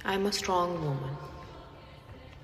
I am a strong woman